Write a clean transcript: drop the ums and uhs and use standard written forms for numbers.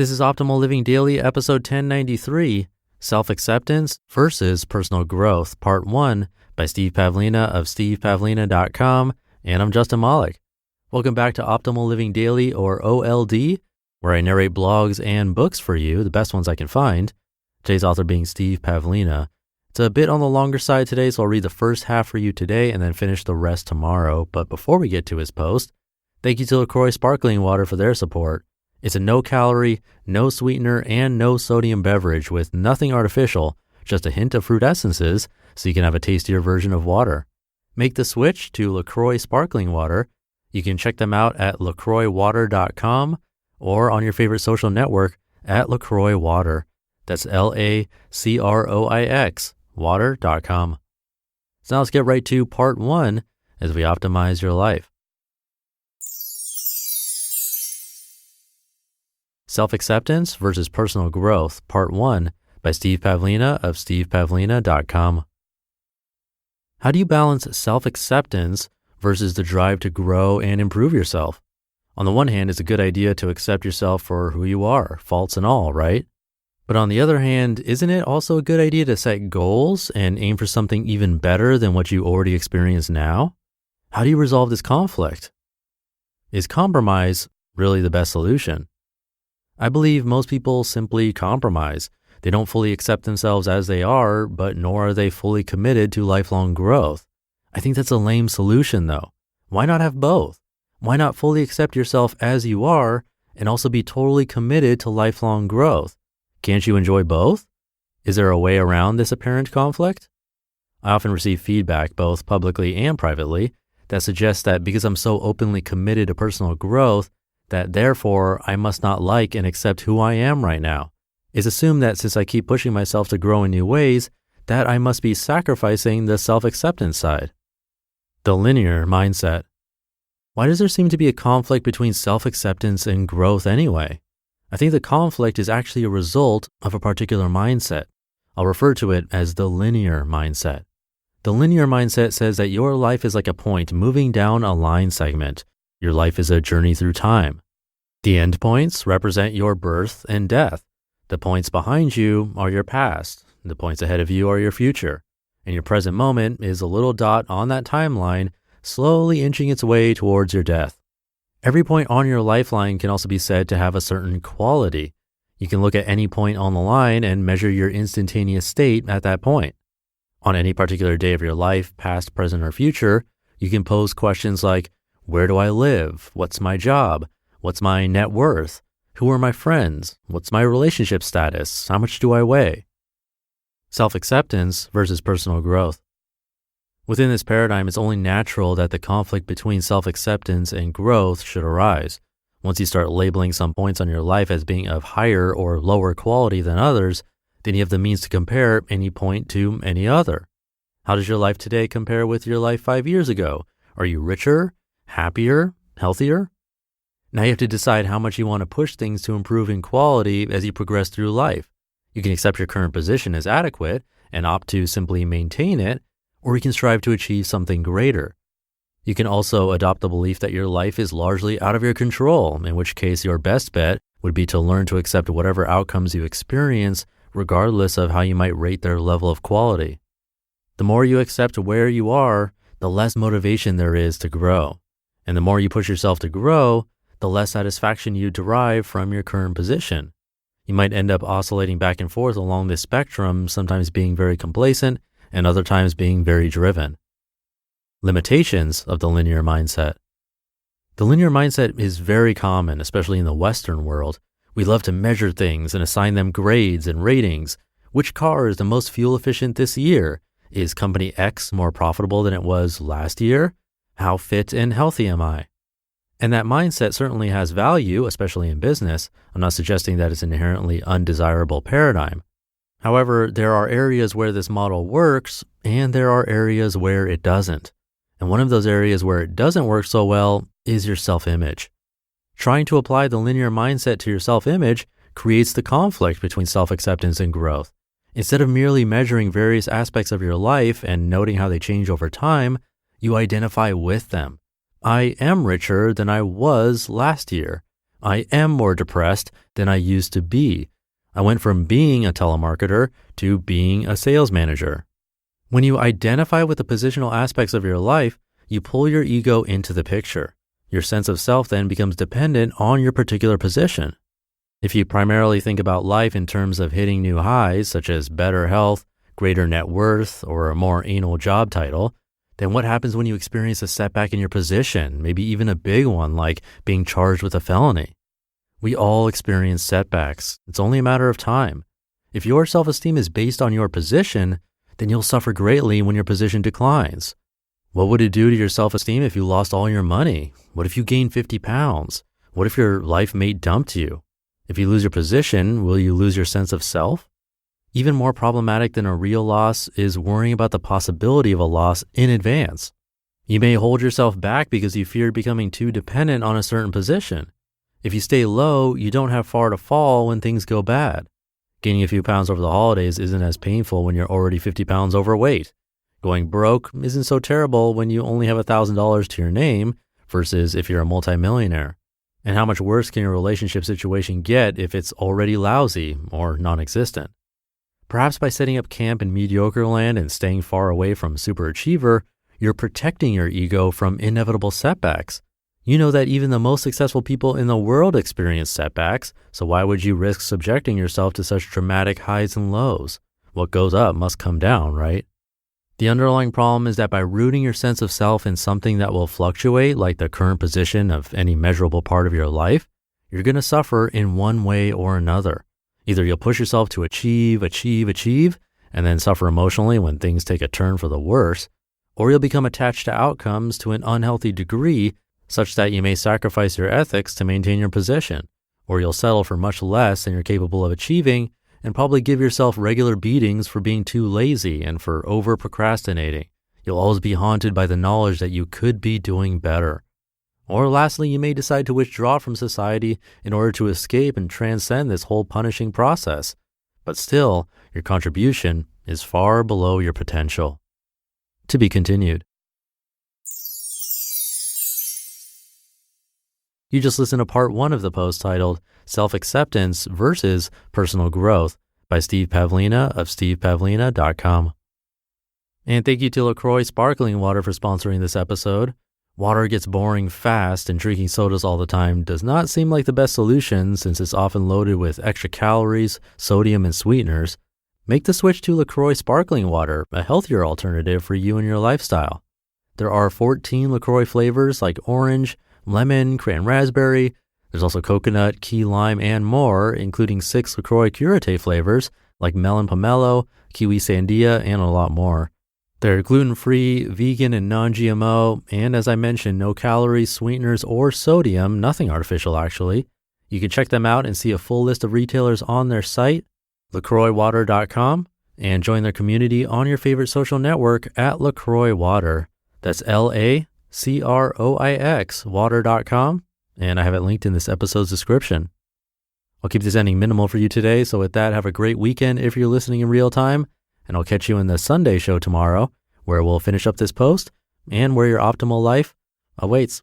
This is Optimal Living Daily, episode 1093, Self-Acceptance versus Personal Growth, Part 1 by Steve Pavlina of stevepavlina.com, and I'm Justin Malik. Welcome back to Optimal Living Daily, or OLD, where I narrate blogs and books for you, the best ones I can find. Today's author being Steve Pavlina. It's a bit on the longer side today, so I'll read the first half for you today and then finish the rest tomorrow. But before we get to his post, thank you to LaCroix Sparkling Water for their support. It's a no-calorie, no sweetener, and no sodium beverage with nothing artificial, just a hint of fruit essences, so you can have a tastier version of water. Make the switch to LaCroix Sparkling Water. You can check them out at lacroixwater.com or on your favorite social network at LaCroix Water. That's LACROIX, water.com. So now let's get right to part 1 as we optimize your life. Self-Acceptance versus Personal Growth, Part 1 by Steve Pavlina of stevepavlina.com. How do you balance self-acceptance versus the drive to grow and improve yourself? On the one hand, it's a good idea to accept yourself for who you are, faults and all, right? But on the other hand, isn't it also a good idea to set goals and aim for something even better than what you already experience now? How do you resolve this conflict? Is compromise really the best solution? I believe most people simply compromise. They don't fully accept themselves as they are, but nor are they fully committed to lifelong growth. I think that's a lame solution though. Why not have both? Why not fully accept yourself as you are and also be totally committed to lifelong growth? Can't you enjoy both? Is there a way around this apparent conflict? I often receive feedback, both publicly and privately, that suggests that because I'm so openly committed to personal growth, that therefore I must not like and accept who I am right now. It's assumed that since I keep pushing myself to grow in new ways, that I must be sacrificing the self-acceptance side. The linear mindset. Why does there seem to be a conflict between self-acceptance and growth anyway? I think the conflict is actually a result of a particular mindset. I'll refer to it as the linear mindset. The linear mindset says that your life is like a point moving down a line segment. Your life is a journey through time. The end points represent your birth and death. The points behind you are your past. The points ahead of you are your future. And your present moment is a little dot on that timeline, slowly inching its way towards your death. Every point on your lifeline can also be said to have a certain quality. You can look at any point on the line and measure your instantaneous state at that point. On any particular day of your life, past, present, or future, you can pose questions like, where do I live? What's my job? What's my net worth? Who are my friends? What's my relationship status? How much do I weigh? Self-acceptance versus personal growth. Within this paradigm, it's only natural that the conflict between self-acceptance and growth should arise. Once you start labeling some points on your life as being of higher or lower quality than others, then you have the means to compare any point to any other. How does your life today compare with your life 5 years ago? Are you richer, happier, healthier? Now you have to decide how much you want to push things to improve in quality as you progress through life. You can accept your current position as adequate and opt to simply maintain it, or you can strive to achieve something greater. You can also adopt the belief that your life is largely out of your control, in which case your best bet would be to learn to accept whatever outcomes you experience, regardless of how you might rate their level of quality. The more you accept where you are, the less motivation there is to grow. And the more you push yourself to grow, the less satisfaction you derive from your current position. You might end up oscillating back and forth along this spectrum, sometimes being very complacent and other times being very driven. Limitations of the linear mindset. The linear mindset is very common, especially in the Western world. We love to measure things and assign them grades and ratings. Which car is the most fuel efficient this year? Is company X more profitable than it was last year? How fit and healthy am I? And that mindset certainly has value, especially in business. I'm not suggesting that it's an inherently undesirable paradigm. However, there are areas where this model works, and there are areas where it doesn't. And one of those areas where it doesn't work so well is your self-image. Trying to apply the linear mindset to your self-image creates the conflict between self-acceptance and growth. Instead of merely measuring various aspects of your life and noting how they change over time, you identify with them. I am richer than I was last year. I am more depressed than I used to be. I went from being a telemarketer to being a sales manager. When you identify with the positional aspects of your life, you pull your ego into the picture. Your sense of self then becomes dependent on your particular position. If you primarily think about life in terms of hitting new highs, such as better health, greater net worth, or a more anal job title, then what happens when you experience a setback in your position, maybe even a big one like being charged with a felony? We all experience setbacks. It's only a matter of time. If your self-esteem is based on your position, then you'll suffer greatly when your position declines. What would it do to your self-esteem if you lost all your money? What if you gained 50 pounds? What if your life mate dumped you? If you lose your position, will you lose your sense of self? Even more problematic than a real loss is worrying about the possibility of a loss in advance. You may hold yourself back because you fear becoming too dependent on a certain position. If you stay low, you don't have far to fall when things go bad. Gaining a few pounds over the holidays isn't as painful when you're already 50 pounds overweight. Going broke isn't so terrible when you only have $1,000 to your name versus if you're a multimillionaire. And how much worse can your relationship situation get if it's already lousy or non-existent? Perhaps by setting up camp in mediocre land and staying far away from superachiever, you're protecting your ego from inevitable setbacks. You know that even the most successful people in the world experience setbacks, so why would you risk subjecting yourself to such dramatic highs and lows? What goes up must come down, right? The underlying problem is that by rooting your sense of self in something that will fluctuate, like the current position of any measurable part of your life, you're going to suffer in one way or another. Either you'll push yourself to achieve, and then suffer emotionally when things take a turn for the worse, or you'll become attached to outcomes to an unhealthy degree such that you may sacrifice your ethics to maintain your position, or you'll settle for much less than you're capable of achieving and probably give yourself regular beatings for being too lazy and for over-procrastinating. You'll always be haunted by the knowledge that you could be doing better. Or lastly, you may decide to withdraw from society in order to escape and transcend this whole punishing process. But still, your contribution is far below your potential. To be continued. You just listened to part 1 of the post titled Self-Acceptance versus Personal Growth by Steve Pavlina of stevepavlina.com. And thank you to LaCroix Sparkling Water for sponsoring this episode. Water gets boring fast, and drinking sodas all the time does not seem like the best solution since it's often loaded with extra calories, sodium, and sweeteners. Make the switch to LaCroix Sparkling Water, a healthier alternative for you and your lifestyle. There are 14 LaCroix flavors like orange, lemon, cran raspberry. There's also coconut, key lime, and more, including 6 LaCroix Curate flavors like melon pomelo, kiwi sandia, and a lot more. They're gluten-free, vegan, and non-GMO, and as I mentioned, no calories, sweeteners, or sodium, nothing artificial actually. You can check them out and see a full list of retailers on their site, lacroixwater.com, and join their community on your favorite social network at LaCroix Water. That's LACROIX water.com, and I have it linked in this episode's description. I'll keep this ending minimal for you today, so with that, have a great weekend if you're listening in real time, and I'll catch you in the Sunday show tomorrow, where we'll finish up this post and where your optimal life awaits.